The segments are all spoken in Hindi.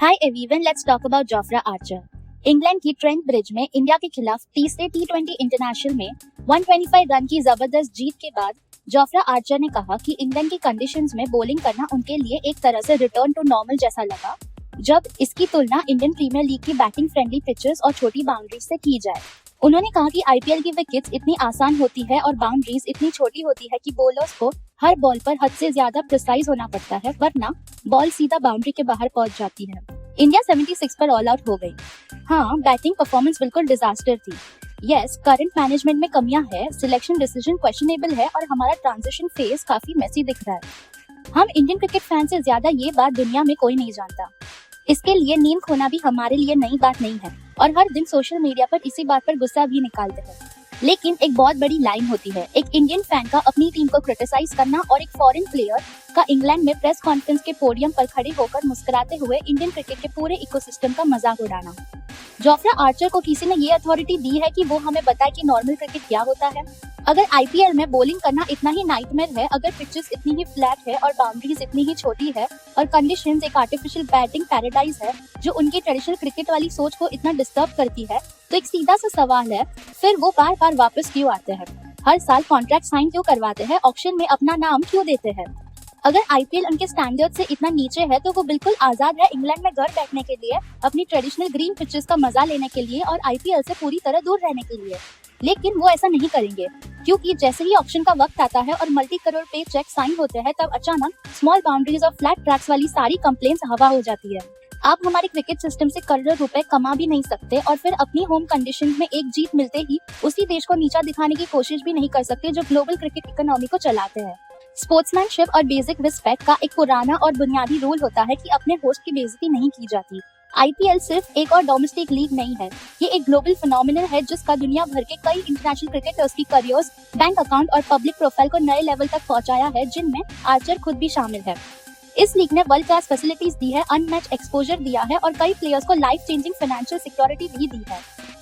Hi everyone, let's talk about Jofra Archer. England की ट्रेंट ब्रिज में इंडिया के खिलाफ तीसरे टी20 इंटरनेशनल में 125 रन की जबरदस्त जीत के बाद जोफ्रा आर्चर ने कहा कि इंग्लैंड की कंडीशंस में बॉलिंग करना उनके लिए एक तरह से रिटर्न टू नॉर्मल जैसा लगा, जब इसकी तुलना इंडियन प्रीमियर लीग की बैटिंग फ्रेंडली पिचेस और छोटी बाउंड्रीज से की जाए। उन्होंने कहा कि आईपीएल की विकेट्स इतनी आसान होती है और बाउंड्रीज इतनी छोटी होती है कि बॉलर्स को हर बॉल पर हद से ज्यादा प्रिसाइज होना पड़ता है, वरना बॉल सीधा बाउंड्री के बाहर पहुंच जाती है। इंडिया 76 पर ऑल आउट हो गई। हाँ, बैटिंग परफॉर्मेंस बिल्कुल डिजास्टर थी। यस, करंट मैनेजमेंट में कमियां है, सिलेक्शन डिसीजन क्वेश्चनेबल है और हमारा ट्रांजिशन फेज काफी मेसी दिख रहा है। हम इंडियन क्रिकेट फैन से ज्यादा ये बात दुनिया में कोई नहीं जानता। इसके लिए नींद खोना भी हमारे लिए नई बात नहीं है और हर दिन सोशल मीडिया पर इसी बात पर गुस्सा भी निकालते हैं। लेकिन एक बहुत बड़ी लाइन होती है एक इंडियन फैन का अपनी टीम को क्रिटिसाइज करना और एक फॉरेन प्लेयर का इंग्लैंड में प्रेस कॉन्फ्रेंस के पोडियम पर खड़े होकर मुस्कुराते हुए इंडियन क्रिकेट के पूरे इकोसिस्टम का मजाक उड़ाना। जोफ्रा आर्चर को किसी ने ये अथॉरिटी दी है कि वो हमें बताए कि नॉर्मल क्रिकेट क्या होता है। अगर आईपीएल में बॉलिंग करना इतना ही नाइटमेयर है, अगर पिचेस इतनी ही फ्लैट है और बाउंड्रीज इतनी ही छोटी है और कंडीशंस एक आर्टिफिशियल बैटिंग पैराडाइज है जो उनकी ट्रेडिशनल क्रिकेट वाली सोच को इतना डिस्टर्ब करती है, तो एक सीधा सा सवाल है, फिर वो बार बार वापस क्यों आते हैं? हर साल कॉन्ट्रैक्ट साइन क्यों करवाते हैं? ऑक्शन में अपना नाम क्यों देते हैं? अगर आईपीएल उनके स्टैंडर्ड से इतना नीचे है तो वो बिल्कुल आजाद है इंग्लैंड में घर बैठने के लिए, अपनी ट्रेडिशनल ग्रीन पिचेस का मजा लेने के लिए और आईपीएल से पूरी तरह दूर रहने के लिए। लेकिन वो ऐसा नहीं करेंगे, क्योंकि जैसे ही ऑक्शन का वक्त आता है और मल्टी करोड़ पे चेक साइन होते हैं, तब अचानक स्मॉल बाउंड्रीज और फ्लैट ट्रैक्स वाली सारी कंप्लेंट्स हवा हो जाती है। आप हमारे क्रिकेट सिस्टम से करोड़ों रुपए कमा भी नहीं सकते और फिर अपनी होम कंडीशन में एक जीत मिलते ही उसी देश को नीचा दिखाने की कोशिश भी नहीं कर सकते जो ग्लोबल क्रिकेट इकोनॉमी को चलाते हैं। स्पोर्ट्समैनशिप और बेसिक रिस्पेक्ट का एक पुराना और बुनियादी रूल होता है कि अपने होस्ट की बेइज्जती नहीं की जाती। आईपीएल सिर्फ एक और डोमेस्टिक लीग नहीं है, ये एक ग्लोबल फिनोमिनल है जिसका दुनिया भर के कई इंटरनेशनल क्रिकेटर्स की करियर्स, बैंक अकाउंट और पब्लिक प्रोफाइल को नए लेवल तक पहुंचाया है, जिनमें आर्चर खुद भी शामिल है। इस लीग ने वर्ल्ड क्लास फैसिलिटीज दी है, अनमैच एक्सपोजर दिया है और कई प्लेयर्स को लाइफ चेंजिंग फाइनेंशियल सिक्योरिटी भी दी है।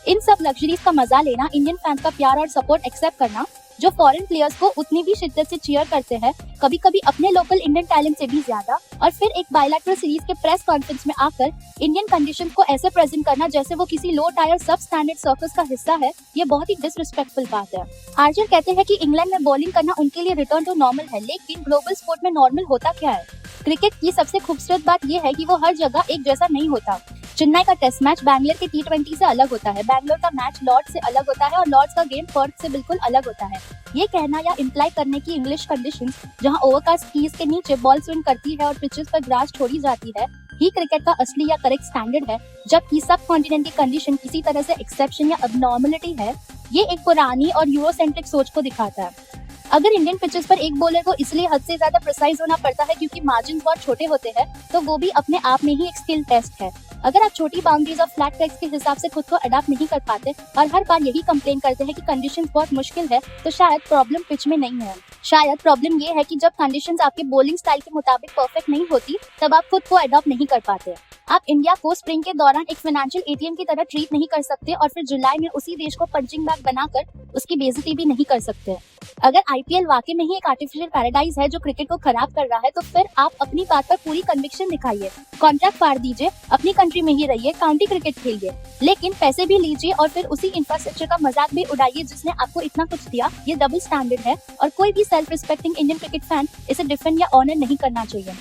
इन सब लग्जरीज का मजा लेना, इंडियन फैंस का प्यार और सपोर्ट एक्सेप्ट करना, जो फॉरेन प्लेयर्स को उतनी भी शिद्दत से चीयर करते हैं, कभी कभी अपने लोकल इंडियन टैलेंट से भी ज्यादा, और फिर एक बायलैटरल सीरीज के प्रेस कॉन्फ्रेंस में आकर इंडियन कंडीशंस को ऐसे प्रेजेंट करना जैसे वो किसी लो टायर सब स्टैंडर्ड सर्कस का हिस्सा है, ये बहुत ही डिसरिस्पेक्टफुल बात है। आर्चर कहते हैं कि इंग्लैंड में बॉलिंग करना उनके लिए रिटर्न टू नॉर्मल है, लेकिन ग्लोबल स्पोर्ट में नॉर्मल होता क्या है? क्रिकेट की सबसे खूबसूरत बात यह है कि वो हर जगह एक जैसा नहीं होता। चेन्नई का टेस्ट मैच बैंगलोर के टी20 से अलग होता है, बैंगलोर का मैच लॉर्ड्स से अलग होता है और लॉर्ड्स का गेम पर्थ से बिल्कुल अलग होता है। ये कहना या इम्प्लाई करने की इंग्लिश कंडीशंस, जहां ओवरकास्ट कीज के नीचे बॉल स्विंग करती है और पिचेस पर ग्रास छोड़ी जाती है, ही क्रिकेट का असली या करेक्ट स्टैंडर्ड है, जबकि सब कॉन्टिनेंट की कंडीशन किसी तरह से एक्सेप्शन या अबनॉर्मलिटी है, ये एक पुरानी और यूरोसेंट्रिक सोच को दिखाता है। अगर इंडियन पिचेस पर एक बॉलर को इसलिए हद से ज्यादा प्रिसाइज होना पड़ता है क्योंकि मार्जिन बहुत छोटे होते हैं, तो वो भी अपने आप में ही एक स्किल टेस्ट है। अगर आप छोटी बाउंड्रीज और फ्लैट ट्रैक्स के हिसाब से खुद को अडॉप्ट नहीं कर पाते और हर बार यही कंप्लेन करते हैं कि कंडीशंस बहुत मुश्किल है, तो शायद प्रॉब्लम पिच में नहीं है। शायद प्रॉब्लम ये है कि जब कंडीशंस आपके बॉलिंग स्टाइल के मुताबिक परफेक्ट नहीं होती, तब आप खुद को अडॉप्ट नहीं कर पाते। आप इंडिया को स्प्रिंग के दौरान एक फाइनेंशियल एटीएम की तरह ट्रीट नहीं कर सकते और फिर जुलाई में उसी देश को पंचिंग बैग बनाकर उसकी बेइज्जती भी नहीं कर सकते। अगर आईपीएल वाकई में ही एक आर्टिफिशियल पैराडाइज है जो क्रिकेट को खराब कर रहा है, तो फिर आप अपनी बात पर पूरी कन्विक्शन दिखाइए, कॉन्ट्रैक्ट फाड़ दीजिए, अपनी कंट्री में ही रहिए, काउंटी क्रिकेट खेलिए, लेकिन पैसे भी लीजिए और फिर उसी इंफ्रास्ट्रक्चर का मजाक भी उड़ाइए जिसने आपको इतना कुछ दिया। ये डबल स्टैंडर्ड है और कोई भी self respecting Indian cricket fan इसे डिफेंड या ऑनर नहीं करना चाहिए।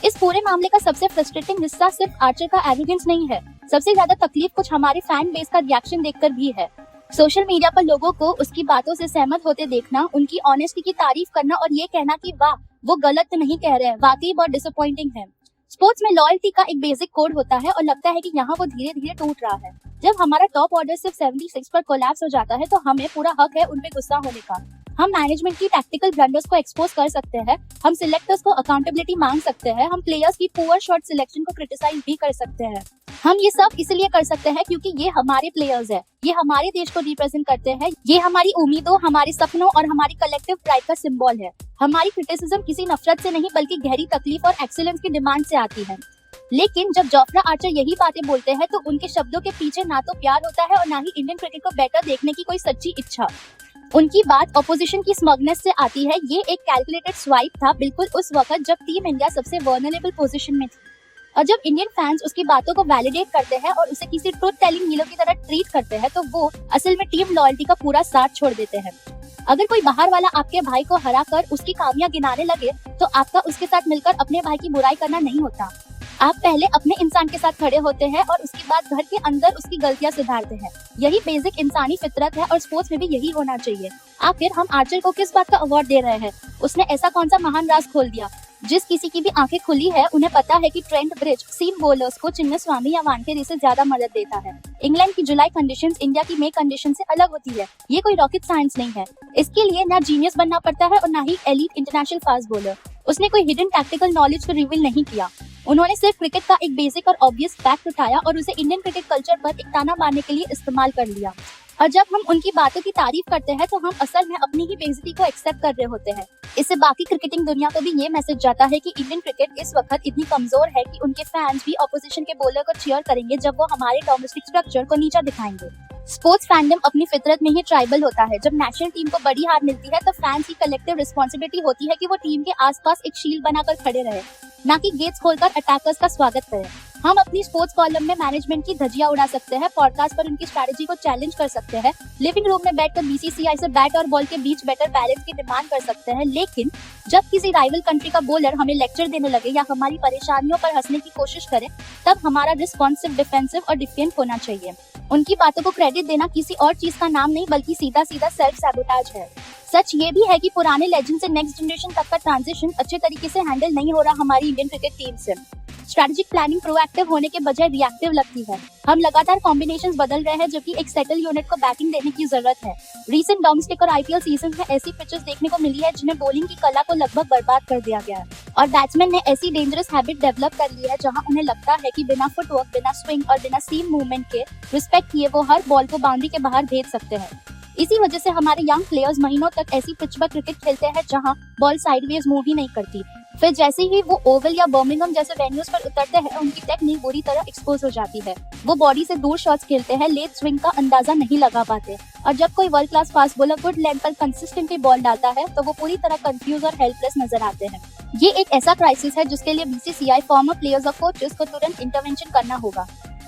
इस पूरे मामले का सबसे फ्रस्ट्रेटिंग हिस्सा सिर्फ आर्चर का एरोगेंस नहीं है, सबसे ज्यादा तकलीफ कुछ हमारे फैन बेस का रिएक्शन देखकर भी है। सोशल मीडिया पर लोगों को उसकी बातों से सहमत होते देखना, उनकी ऑनेस्टी की तारीफ करना और ये कहना कि वाह, वो गलत नहीं कह रहे हैं, वाकई बहुत डिसअपॉइंटिंग है। स्पोर्ट्स में लॉयल्टी का एक बेसिक कोड होता है और लगता है कि यहाँ वो धीरे धीरे टूट रहा है। जब हमारा टॉप ऑर्डर सिर्फ 76 पर कोलैप्स हो जाता है, तो हमें पूरा हक है उनपे गुस्सा होने का। हम मैनेजमेंट की टैक्टिकल ब्लंडर्स को एक्सपोज कर सकते हैं, हम सिलेक्टर्स को अकाउंटेबिलिटी मांग सकते हैं, हम प्लेयर्स की पुअर शॉट सिलेक्शन को क्रिटिसाइज भी कर सकते हैं। हम ये सब इसलिए कर सकते हैं क्योंकि ये हमारे प्लेयर्स हैं, ये हमारे देश को रिप्रेजेंट करते हैं, ये हमारी उम्मीदों, हमारे सपनों और हमारी कलेक्टिव प्राइड का सिंबल है। हमारी क्रिटिसिज्म किसी नफरत से नहीं बल्कि गहरी तकलीफ और एक्सीलेंस की डिमांड से आती है। लेकिन जब जोफ्रा आर्चर यही बातें बोलते हैं, तो उनके शब्दों के पीछे ना तो प्यार होता है और ना ही इंडियन क्रिकेट को बेटर देखने की कोई सच्ची इच्छा। उनकी बात ऑपोजिशन की स्मगनेस से आती है। ये एक कैलकुलेटेड स्वाइप था, बिल्कुल उस वक्त जब टीम इंडिया सबसे वर्नरेबल पोजीशन में थी। और जब इंडियन फैंस उसकी बातों को वैलिडेट करते हैं और उसे किसी ट्रूथ टेलिंग हीरो की तरह ट्रीट करते हैं तो वो असल में टीम लॉयल्टी का पूरा साथ छोड़ देते हैं। अगर कोई बाहर वाला आपके भाई को हरा कर उसकी कामियां गिनाने लगे तो आपका उसके साथ मिलकर अपने भाई की बुराई करना नहीं होता। आप पहले अपने इंसान के साथ खड़े होते हैं और उसके बाद घर के अंदर उसकी गलतियां सुधारते हैं। यही बेसिक इंसानी फितरत है और स्पोर्ट्स में भी यही होना चाहिए। आखिर हम आर्चर को किस बात का अवार्ड दे रहे हैं? उसने ऐसा कौन सा महान राज खोल दिया? जिस किसी की भी आंखें खुली है उन्हें पता है कि ट्रेंट ब्रिज सीम बॉलर्स को चिन्नस्वामी या वानखेड़े से ज्यादा मदद देता है। इंग्लैंड की जुलाई कंडीशंस इंडिया की मई कंडीशन से अलग होती है। ये कोई रॉकेट साइंस नहीं है। इसके लिए ना जीनियस बनना पड़ता है और ना ही एलीट इंटरनेशनल फास्ट बॉलर। उसने कोई हिडन टैक्टिकल नॉलेज को रिवील नहीं किया। उन्होंने सिर्फ क्रिकेट का एक बेसिक और ऑब्वियस फैक्ट उठाया और उसे इंडियन क्रिकेट कल्चर पर एक ताना मारने के लिए इस्तेमाल कर लिया। और जब हम उनकी बातों की तारीफ करते हैं तो हम असल में अपनी ही बेइज्जती को एक्सेप्ट कर रहे होते हैं। इससे बाकी क्रिकेटिंग दुनिया को भी ये मैसेज जाता है कि इंडियन क्रिकेट इस वक्त इतनी कमजोर है कि उनके फैंस भी ऑपोजिशन के बॉलर को चीयर करेंगे जब वो हमारे डोमेस्टिक स्ट्रक्चर को नीचा दिखाएंगे। स्पोर्ट्स फैंडम अपनी फितरत में ही ट्राइबल होता है। जब नेशनल टीम को बड़ी हार मिलती है तो फैंस की कलेक्टिव रिस्पॉन्सिबिलिटी होती है कि वो टीम के आसपास एक शील्ड बनाकर खड़े रहे, ना कि गेट्स खोलकर अटैकर्स का स्वागत करें। हम अपनी स्पोर्ट्स कॉलम में मैनेजमेंट की धज्जियां उड़ा सकते हैं, पॉडकास्ट पर उनकी स्ट्रैटेजी को चैलेंज कर सकते हैं, लिविंग रूम में बैठकर बीसीसीआई से बैट और बॉल के बीच बेटर बैलेंस की डिमांड कर सकते हैं, लेकिन जब किसी राइवल कंट्री का बॉलर हमें लेक्चर देने लगे या हमारी परेशानियों पर हंसने की कोशिश करे तब हमारा रिस्पॉन्सिव, डिफेंसिव और डिफेंड होना चाहिए। उनकी बातों को क्रेडिट देना किसी और चीज का नाम नहीं बल्कि सीधा सीधा सेल्फ सैबोटाज है। सच ये भी है कि पुराने लेजेंड से नेक्स्ट जनरेशन तक का ट्रांजिशन अच्छे तरीके से हैंडल नहीं हो रहा हमारी इंडियन क्रिकेट टीम से। स्ट्रेटेजिक प्लानिंग प्रोएक्टिव होने के बजाय रिएक्टिव लगती है। हम लगातार कॉम्बिनेशंस बदल रहे हैं जबकि एक सेटल यूनिट को बैटिंग देने की जरूरत है। रीसेंट डोमेस्टिक और आईपीएल सीजन में ऐसी पिचेस देखने को मिली है जिन्हें बॉलिंग की कला को लगभग बर्बाद कर दिया गया है और बैट्समैन ने ऐसी डेंजरस हैबिट डेवलप कर ली है जहां उन्हें लगता है कि बिना फुटवर्क, बिना स्विंग और बिना सीम मूवमेंट के रिस्पेक्ट किए वो हर बॉल को बाउंड्री के बाहर भेज सकते हैं। इसी वजह से हमारे यंग प्लेयर्स महीनों तक ऐसी पिच पर क्रिकेट खेलते हैं जहां बॉल साइडवेज मूव ही नहीं करती। फिर जैसे ही वो ओवल या बर्मिंघम जैसे वेन्यूज पर उतरते हैं उनकी टेक्निक बुरी तरह एक्सपोज हो जाती है। वो बॉडी से दूर शॉट्स खेलते हैं, लेट स्विंग का अंदाजा नहीं लगा पाते और जब कोई world class fast bowler good length पर कंसिस्टेंटली बॉल डालता है तो वो पूरी तरह कंफ्यूज और हेल्पलेस नजर आते हैं। ये एक ऐसा क्राइसिस है जिसके लिए बीसीसीआई, फॉर्मर प्लेयर्स और कोचेस को तुरंत इंटरवेंशन करना होगा।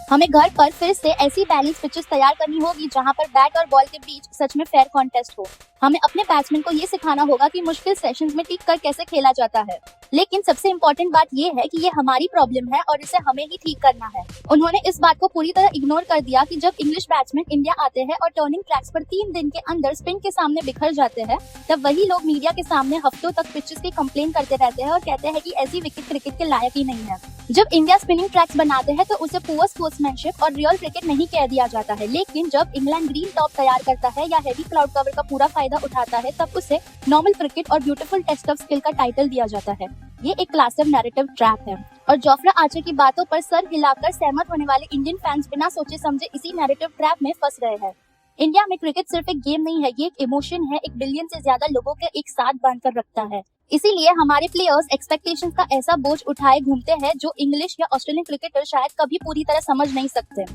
हमें घर पर फिर से ऐसी बैलेंस पिचेस तैयार करनी होगी जहां पर बैट और बॉल के बीच सच में फेयर कॉन्टेस्ट हो। हमें अपने बैट्समैन को ये सिखाना होगा कि मुश्किल सेशंस में टिक कर कैसे खेला जाता है। लेकिन सबसे इम्पोर्टेंट बात ये है कि ये हमारी प्रॉब्लम है और इसे हमें ही ठीक करना है। उन्होंने इस बात को पूरी तरह इग्नोर कर दिया कि जब इंग्लिश बैट्समैन इंडिया आते हैं और टर्निंग ट्रैक्स पर 3 दिन के अंदर स्पिन के सामने बिखर जाते हैं तब वही लोग मीडिया के सामने हफ्तों तक पिचेस की कंप्लेन करते रहते हैं और कहते हैं कि ऐसी विकेट क्रिकेट के लायक ही नहीं है। जब इंडिया स्पिनिंग ट्रैक्स बनाते हैं तो उसे पुअर स्पोर्ट्समैनशिप और रियल क्रिकेट नहीं कह दिया जाता है, लेकिन जब इंग्लैंड ग्रीन टॉप तैयार करता है या हेवी क्लाउड कवर का पूरा फायदा उठाता है तब उसे नॉर्मल क्रिकेट और ब्यूटीफुल टेस्ट ऑफ स्किल का टाइटल दिया जाता है। ये एक क्लासिक नैरेटिव ट्रैप है और जोफ्रा आर्चर की बातों पर सर हिलाकर सहमत होने वाले इंडियन फैंस बिना सोचे समझे इसी नैरेटिव ट्रैप में फंस रहे हैं। इंडिया में क्रिकेट सिर्फ एक गेम नहीं है, ये एक इमोशन है, एक बिलियन से ज्यादा लोगों के एक साथ बांधकर रखता है। इसीलिए हमारे प्लेयर्स एक्सपेक्टेशंस का ऐसा बोझ उठाए घूमते हैं जो इंग्लिश या ऑस्ट्रेलियन क्रिकेटर शायद कभी पूरी तरह समझ नहीं सकते।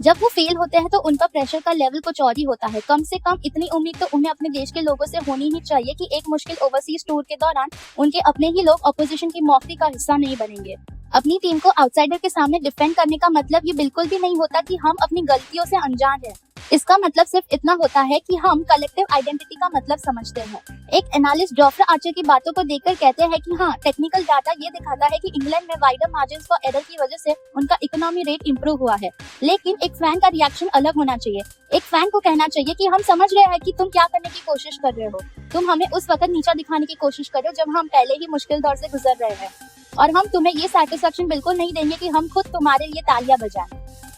जब वो फेल होते हैं तो उन पर प्रेशर का लेवल कुछ और ही होता है। कम से कम इतनी उम्मीद तो उन्हें अपने देश के लोगों से होनी ही चाहिए कि एक मुश्किल ओवरसीज टूर के दौरान उनके अपने ही लोग ऑपोजिशन की मौखरी का हिस्सा नहीं बनेंगे। अपनी टीम को आउटसाइडर के सामने डिफेंड करने का मतलब ये बिल्कुल भी नहीं होता कि हम अपनी गलतियों से अनजान हैं। इसका मतलब सिर्फ इतना होता है कि हम कलेक्टिव आइडेंटिटी का मतलब समझते हैं। एक एनालिस्ट जोफ्रा आर्चर की बातों को देखकर कहते हैं कि हाँ, टेक्निकल डाटा ये दिखाता है कि इंग्लैंड में वाइडर मार्जिन्स फॉर एरर की वजह से उनका इकोनॉमी रेट इंप्रूव हुआ है, लेकिन एक फैन का रिएक्शन अलग होना चाहिए। एक फैन को कहना चाहिए कि हम समझ रहे हैं कि तुम क्या करने की कोशिश कर रहे हो, तुम हमें उस वक्त नीचा दिखाने की कोशिश कर रहे हो जब हम पहले ही मुश्किल दौर से गुजर रहे हैं और हम तुम्हें ये सैटिस्फैक्शन बिल्कुल नहीं देंगे कि हम खुद तुम्हारे लिए तालियां बजाएं।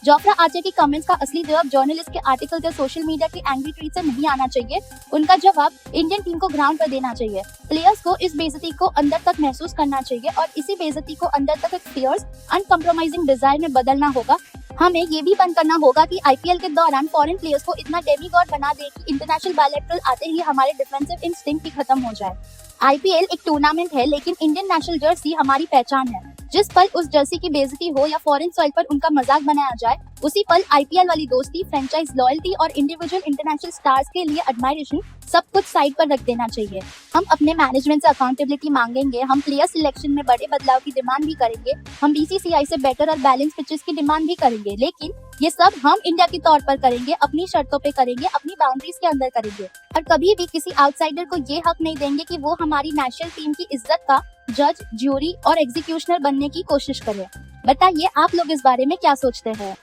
जोफ्रा आर्चर के कमेंट्स का असली जवाब जर्नलिस्ट के आर्टिकल या सोशल मीडिया के एंग्री ट्वीट से नहीं आना चाहिए। उनका जवाब इंडियन टीम को ग्राउंड पर देना चाहिए। प्लेयर्स को इस बेइज्जती को अंदर तक महसूस करना चाहिए और इसी बेइज्जती को अंदर तक एक फियर्स, अनकम्प्रोमाइजिंग डिजायर में बदलना होगा। हमें ये भी बंद करना होगा कि आईपीएल के दौरान फॉरेन प्लेयर्स को इतना डेमीगॉड बना दे कि इंटरनेशनल बायलैटरल आते ही हमारे डिफेंसिव इंस्टिंक्ट ही खत्म हो जाए। आईपीएल एक टूर्नामेंट है, लेकिन इंडियन नेशनल जर्सी हमारी पहचान है। जिस पल उस जर्सी की बेइज्जती हो या फॉरेन सॉइल पर उनका मजाक बनाया जाए, उसी पल आईपीएल वाली दोस्ती, फ्रेंचाइज लॉयल्टी और इंडिविजुअल इंटरनेशनल स्टार्स के लिए एडमायरेशन सब कुछ साइड पर रख देना चाहिए। हम अपने मैनेजमेंट से अकाउंटेबिलिटी मांगेंगे, हम प्लेयर सिलेक्शन में बड़े बदलाव की डिमांड भी करेंगे, हम बीसीसीआई से बेटर और बैलेंस पिचेस की डिमांड भी करेंगे, लेकिन ये सब हम इंडिया के तौर पर करेंगे, अपनी शर्तों पे करेंगे, अपनी बाउंड्रीज के अंदर करेंगे और कभी भी किसी आउटसाइडर को ये हक नहीं देंगे कि वो हमारी नेशनल टीम की इज्जत का जज, ज्यूरी और एग्जीक्यूशनर बनने की कोशिश करे। बताइए आप लोग इस बारे में क्या सोचते हैं।